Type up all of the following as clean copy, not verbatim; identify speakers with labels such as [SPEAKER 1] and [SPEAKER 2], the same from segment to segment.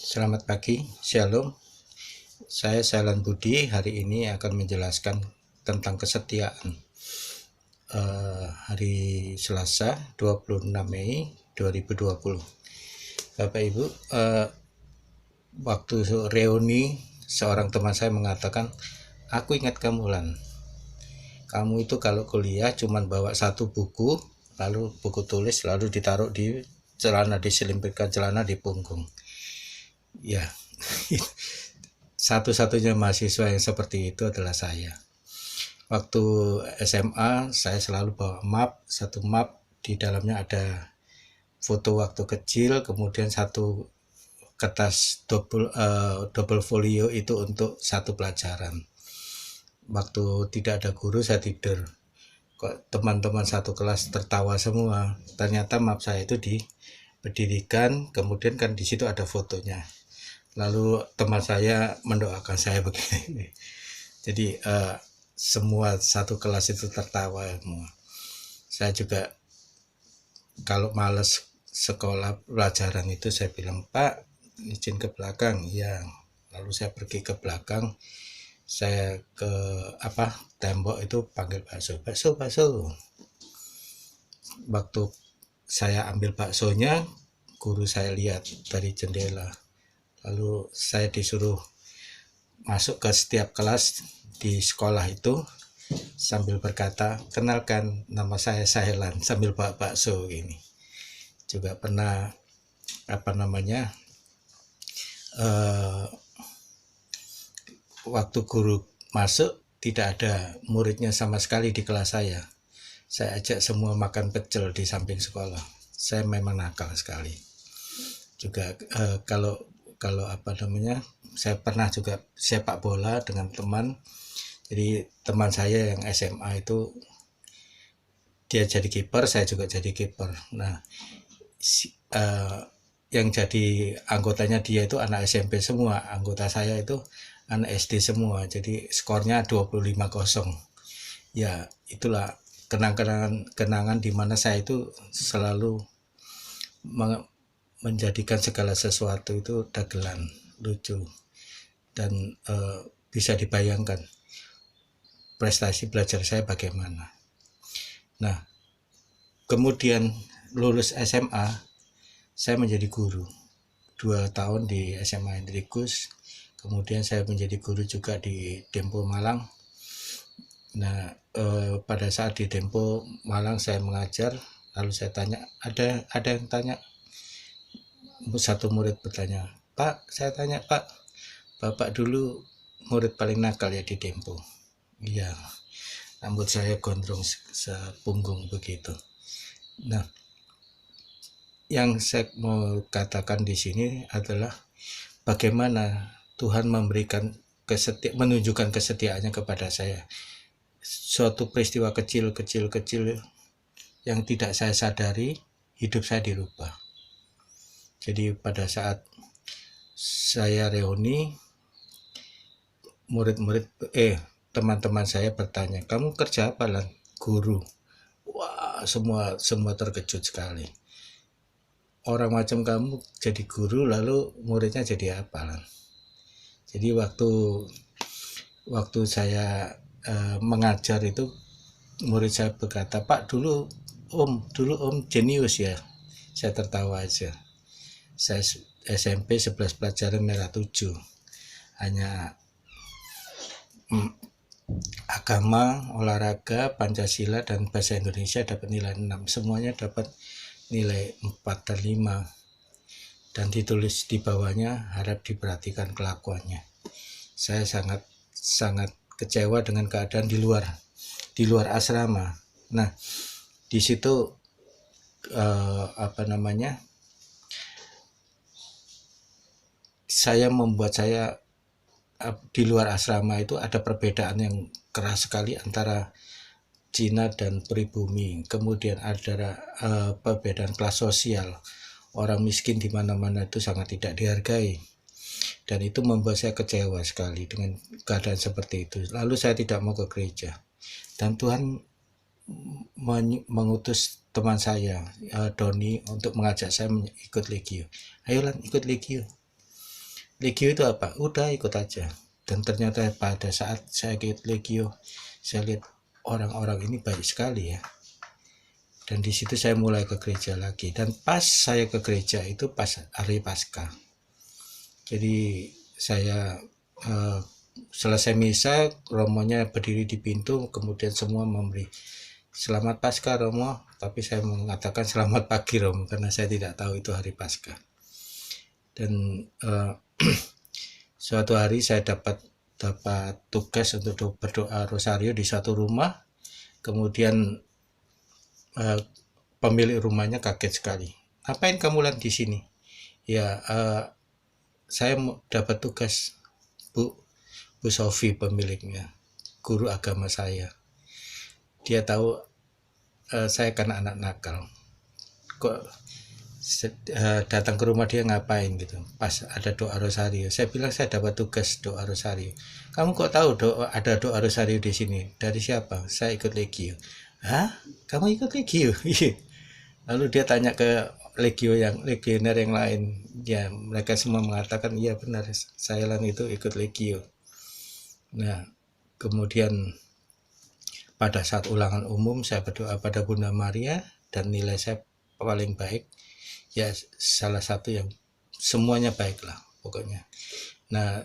[SPEAKER 1] Selamat pagi, Shalom. Saya Sailan Budi. Hari ini akan menjelaskan tentang kesetiaan. Hari Selasa 26 Mei 2020. Bapak Ibu, waktu reuni seorang teman saya mengatakan, aku ingat kamu Lan. Kamu itu kalau kuliah cuman bawa satu buku, lalu buku tulis, lalu ditaruh di celana, diselimpitkan celana di punggung. Ya, satu-satunya mahasiswa yang seperti itu adalah saya. Waktu SMA saya selalu bawa map, satu map di dalamnya ada foto waktu kecil, kemudian satu kertas double folio itu untuk satu pelajaran. Waktu tidak ada guru saya tidur. Kok teman-teman satu kelas tertawa semua. Ternyata map saya itu diberdirikan, kemudian kan di situ ada fotonya. Lalu teman saya mendoakan saya begini. Jadi semua satu kelas itu tertawa semua. Saya juga kalau males sekolah pelajaran itu saya bilang, Pak izin ke belakang. Ya, lalu saya pergi ke belakang. Saya ke tembok itu panggil bakso. Waktu saya ambil baksonya, guru saya lihat dari jendela. Lalu saya disuruh masuk ke setiap kelas di sekolah itu sambil berkata, kenalkan nama saya Sailan, sambil bawa bakso ini. Juga pernah waktu guru masuk tidak ada muridnya sama sekali di kelas saya. Saya ajak semua makan pecel di samping sekolah. Saya memang nakal sekali. Juga kalau saya pernah juga sepak bola dengan teman. Jadi teman saya yang SMA itu dia jadi kiper, saya juga jadi kiper. Nah, yang jadi anggotanya dia itu anak SMP semua, anggota saya itu anak SD semua. Jadi skornya 25-0. Ya, itulah kenangan di mana saya itu selalu menjadikan segala sesuatu itu dagelan, lucu, dan bisa dibayangkan prestasi belajar saya bagaimana. Nah, kemudian lulus SMA, saya menjadi guru 2 tahun di SMA Hendrikus. Kemudian saya menjadi guru juga di Dempo Malang. Nah, pada saat di Dempo Malang saya mengajar, lalu saya tanya, ada yang tanya, satu murid bertanya, Pak, saya tanya, Pak, Bapak dulu murid paling nakal ya di Dempo? Iya, rambut saya gondrong sepunggung begitu. Nah, yang saya mau katakan di sini adalah bagaimana Tuhan menunjukkan kesetiaannya kepada saya. Suatu peristiwa kecil yang tidak saya sadari, hidup saya dirubah. Jadi pada saat saya reuni, teman-teman saya bertanya, kamu kerja apa Lan? Guru. Wah, semua terkejut sekali. Orang macam kamu jadi guru, lalu muridnya jadi apa Lan? Jadi waktu saya mengajar itu, murid saya berkata, Pak dulu om jenius ya. Saya tertawa aja. Saya SMP 11 pelajaran merah 7. Hanya agama, olahraga, Pancasila, dan bahasa Indonesia dapat nilai 6. Semuanya dapat nilai 4 dan 5. Dan ditulis di bawahnya, harap diperhatikan kelakuannya. Saya sangat kecewa dengan keadaan di luar asrama. Nah, di situ saya di luar asrama itu ada perbedaan yang keras sekali antara Cina dan pribumi. Kemudian ada perbedaan kelas sosial. Orang miskin di mana-mana itu sangat tidak dihargai. Dan itu membuat saya kecewa sekali dengan keadaan seperti itu. Lalu saya tidak mau ke gereja. Dan Tuhan mengutus teman saya, Doni, untuk mengajak saya ikut Legio. Ayo Lan, ikut Legio. Legio itu apa? Udah ikut aja. Dan ternyata pada saat saya ikut Legio, saya lihat orang-orang ini baik sekali ya. Dan di situ saya mulai ke gereja lagi. Dan pas saya ke gereja itu pas hari Paskah. Jadi saya selesai misa, romonya berdiri di pintu, kemudian semua memberi selamat Paskah Romo, tapi saya mengatakan selamat pagi Romo karena saya tidak tahu itu hari Paskah. Dan suatu hari saya dapat tugas untuk berdoa rosario di satu rumah. Kemudian pemilik rumahnya kaget sekali. Ngapain kamu lan di sini? Ya, saya dapat tugas Bu Sofi, pemiliknya, guru agama saya. Dia tahu saya kan anak nakal. Kok datang ke rumah dia ngapain gitu? Pas ada doa rosario. Saya bilang saya dapat tugas doa rosario. Kamu kok tahu ada doa rosario di sini? Dari siapa? Saya ikut Legio. Hah? Kamu ikut Legio? Lalu dia tanya ke legioner yang lain. Ya, mereka semua mengatakan iya benar, saya lan itu ikut Legio. Nah, kemudian pada saat ulangan umum saya berdoa pada Bunda Maria dan nilai saya paling baik. Ya, salah satu yang semuanya baik lah pokoknya. Nah,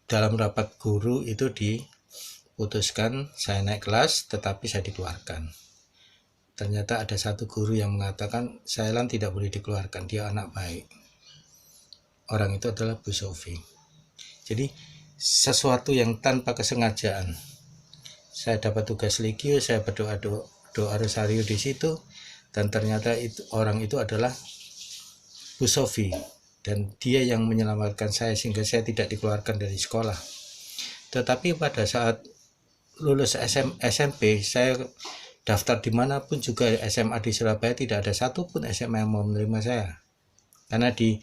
[SPEAKER 1] dalam rapat guru itu diputuskan saya naik kelas, tetapi saya dikeluarkan. Ternyata ada satu guru yang mengatakan saya lan tidak boleh dikeluarkan, dia anak baik. Orang itu adalah Bu Sofi. Jadi sesuatu yang tanpa kesengajaan. Saya dapat tugas Legio, saya berdoa doa rosario di situ, dan ternyata orang itu adalah Bu Sofi, dan dia yang menyelamatkan saya sehingga saya tidak dikeluarkan dari sekolah. Tetapi pada saat lulus SMP, saya daftar dimanapun juga SMA di Surabaya, tidak ada satupun SMA yang mau menerima saya, karena di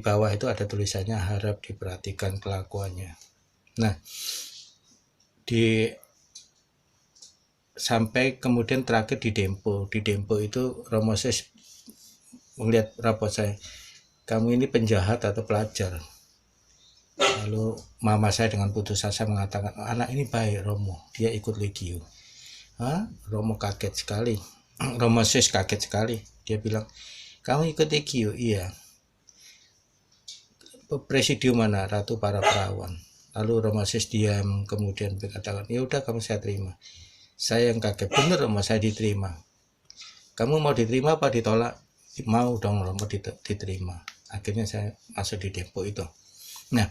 [SPEAKER 1] bawah itu ada tulisannya harap diperhatikan kelakuannya. Nah, sampai kemudian terakhir di Dempo itu Romo Sis melihat rapot saya, kamu ini penjahat atau pelajar. Lalu mama saya dengan putus asa mengatakan, anak ini baik Romo, dia ikut Legio. Hah? Romo kaget sekali. Romo Sis kaget sekali. Dia bilang, kamu ikut Legio? Iya. Presidium mana? Ratu para perawan. Lalu Romo Sis diam, kemudian berkata, ya udah kamu saya terima. Saya yang kaget, bener Romo, saya diterima. Kamu mau diterima apa ditolak? Mau dong Romo, diterima. Akhirnya saya masuk di Dempo itu. Nah,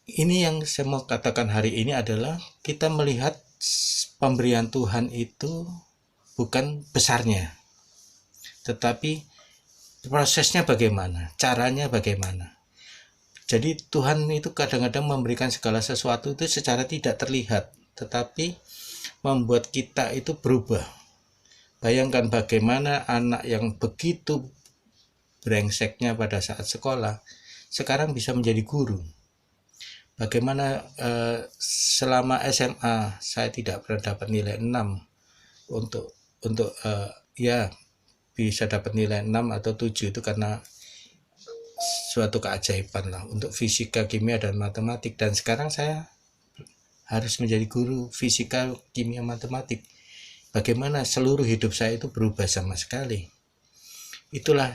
[SPEAKER 1] ini yang saya mau katakan hari ini adalah kita melihat pemberian Tuhan itu bukan besarnya, tetapi prosesnya bagaimana, caranya bagaimana. Jadi Tuhan itu kadang-kadang memberikan segala sesuatu itu secara tidak terlihat, tetapi membuat kita itu berubah. Bayangkan bagaimana anak yang begitu brengseknya pada saat sekolah sekarang bisa menjadi guru. Bagaimana selama SMA saya tidak pernah dapat nilai 6 untuk ya bisa dapat nilai 6 atau 7 itu karena suatu keajaiban lah untuk fisika, kimia, dan matematik. Dan sekarang saya harus menjadi guru fisika, kimia, matematik. Bagaimana seluruh hidup saya itu berubah sama sekali. Itulah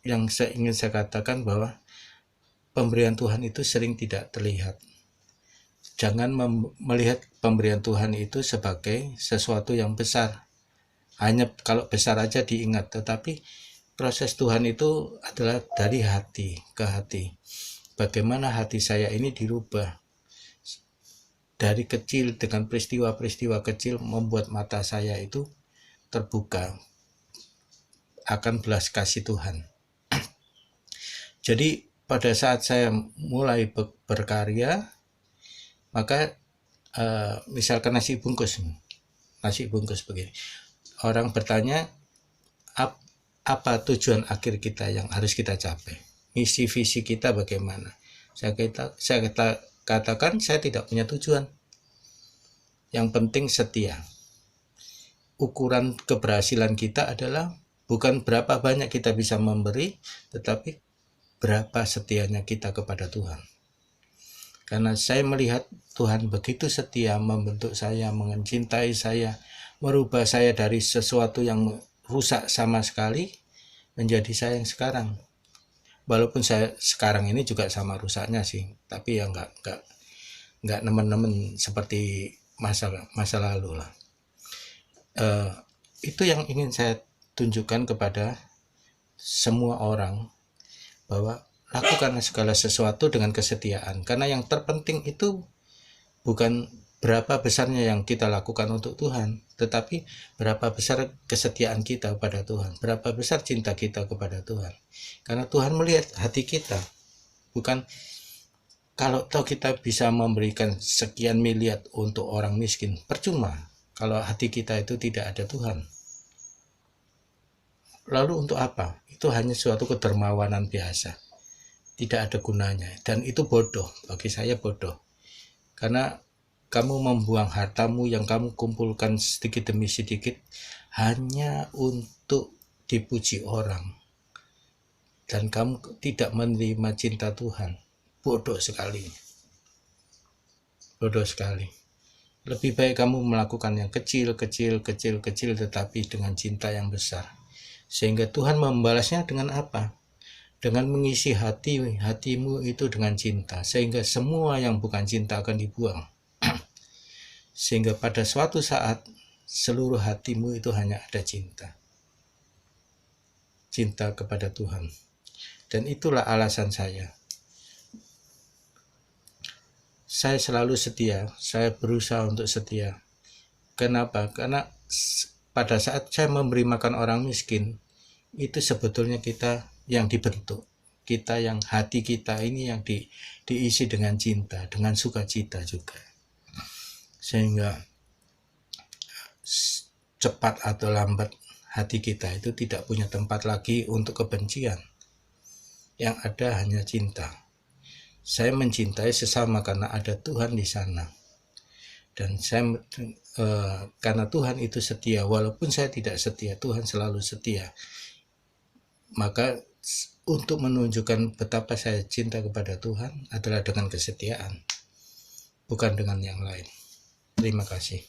[SPEAKER 1] yang ingin saya katakan, bahwa pemberian Tuhan itu sering tidak terlihat. Jangan melihat pemberian Tuhan itu sebagai sesuatu yang besar. Hanya kalau besar aja diingat, tetapi proses Tuhan itu adalah dari hati ke hati. Bagaimana hati saya ini dirubah. Dari kecil dengan peristiwa-peristiwa kecil membuat mata saya itu terbuka akan belas kasih Tuhan. Jadi pada saat saya mulai berkarya, maka misalkan nasi bungkus begini, orang bertanya apa tujuan akhir kita yang harus kita capai, misi visi kita bagaimana. Saya katakan saya tidak punya tujuan, yang penting setia. Ukuran keberhasilan kita adalah bukan berapa banyak kita bisa memberi, tetapi berapa setianya kita kepada Tuhan. Karena saya melihat Tuhan begitu setia membentuk saya, mencintai saya, merubah saya dari sesuatu yang rusak sama sekali menjadi saya yang sekarang. Walaupun saya sekarang ini juga sama rusaknya sih, tapi ya nggak nemen-nemen seperti masa lalu lah. Itu yang ingin saya tunjukkan kepada semua orang, bahwa lakukanlah segala sesuatu dengan kesetiaan, karena yang terpenting itu bukan berapa besarnya yang kita lakukan untuk Tuhan, tetapi berapa besar kesetiaan kita kepada Tuhan, berapa besar cinta kita kepada Tuhan. Karena Tuhan melihat hati kita, bukan kalau toh kita bisa memberikan sekian miliar untuk orang miskin, percuma kalau hati kita itu tidak ada Tuhan. Lalu untuk apa? Itu hanya suatu kedermawanan biasa, tidak ada gunanya, dan itu bodoh. Bagi saya bodoh, karena kamu membuang hartamu yang kamu kumpulkan sedikit demi sedikit hanya untuk dipuji orang, dan kamu tidak menerima cinta Tuhan. Bodoh sekali. Bodoh sekali. Lebih baik kamu melakukan yang kecil tetapi dengan cinta yang besar. Sehingga Tuhan membalasnya dengan apa? Dengan mengisi hatimu itu dengan cinta, sehingga semua yang bukan cinta akan dibuang. Sehingga pada suatu saat seluruh hatimu itu hanya ada cinta kepada Tuhan. Dan itulah alasan saya selalu setia, saya berusaha untuk setia. Kenapa? Karena pada saat saya memberi makan orang miskin, itu sebetulnya kita yang dibentuk, kita yang hati kita ini yang diisi dengan cinta, dengan sukacita juga. Sehingga cepat atau lambat hati kita itu tidak punya tempat lagi untuk kebencian. Yang ada hanya cinta. Saya mencintai sesama karena ada Tuhan di sana. Dan saya karena Tuhan itu setia, walaupun saya tidak setia, Tuhan selalu setia. Maka untuk menunjukkan betapa saya cinta kepada Tuhan adalah dengan kesetiaan, bukan dengan yang lain. Terima kasih.